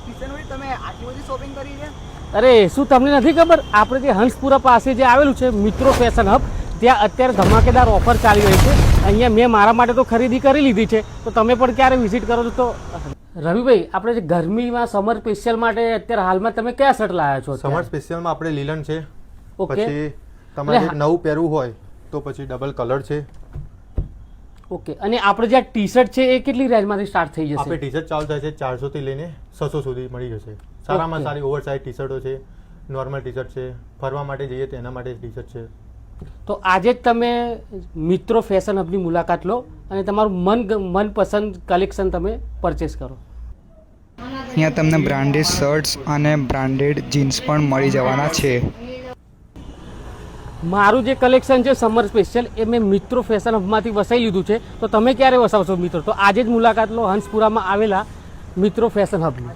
કિશનભાઈ તમે આટલી બધી શોપિંગ કરી છે? અરે શું તમને નથી ખબર, આપણે જે હંસપુરા પાસે જે આવેલું છે મિત્રો ફેશન હબ, ત્યાં અત્યારે ધમાકેદાર ઓફર ચાલી રહી છે. અહીંયા મેં મારા માટે તો ખરીદી કરી લીધી છે, તો તમે પણ ક્યારે વિઝિટ કરો છો? તો રવિભાઈ, આપણે જે ગરમીમાં સમર સ્પેશિયલ માટે અત્યારે હાલમાં તમે કયા શર્ટ લાવ્યા છો? સમર સ્પેશિયલમાં આપણે લીલન છે. ઓકે. પછી તમારે નવું પહેરવું હોય તો પછી ડબલ કલર છે. ઓકે. અને આપણે જે ટી શર્ટ છે એ કેટલી રેન્જમાંથી સ્ટાર્ટ થઈ જશે? આપણે ટી શર્ટ ચાલુ થાય છે 400 થી લઈને 600 સુધી મળી જશે. સારામાં સારી ઓવરસાઇઝ ટી શર્ટો છે, નોર્મલ ટી શર્ટ છે, ફરવા માટે જઈએ તો એના માટે ટી શર્ટ છે. તો આજે જ તમે મિત્રો ફેશન હબની મુલાકાત લો અને તમારું મનપસંદ કલેક્શન તમે પરચેસ કરો. અહીંયા તમને બ્રાન્ડેડ શર્ટ્સ અને બ્રાન્ડેડ જીન્સ પણ મળી જવાના છે. મારું જે કલેક્શન છે સમર સ્પેશિયલ એ મેં મિત્રો ફેશન હબમાંથી વસાઈ લીધું છે. તો તમે ક્યારે વસાવશો મિત્રો? તો આજે જ મુલાકાત લો હંસપુરામાં આવેલા મિત્રો ફેશન હબની.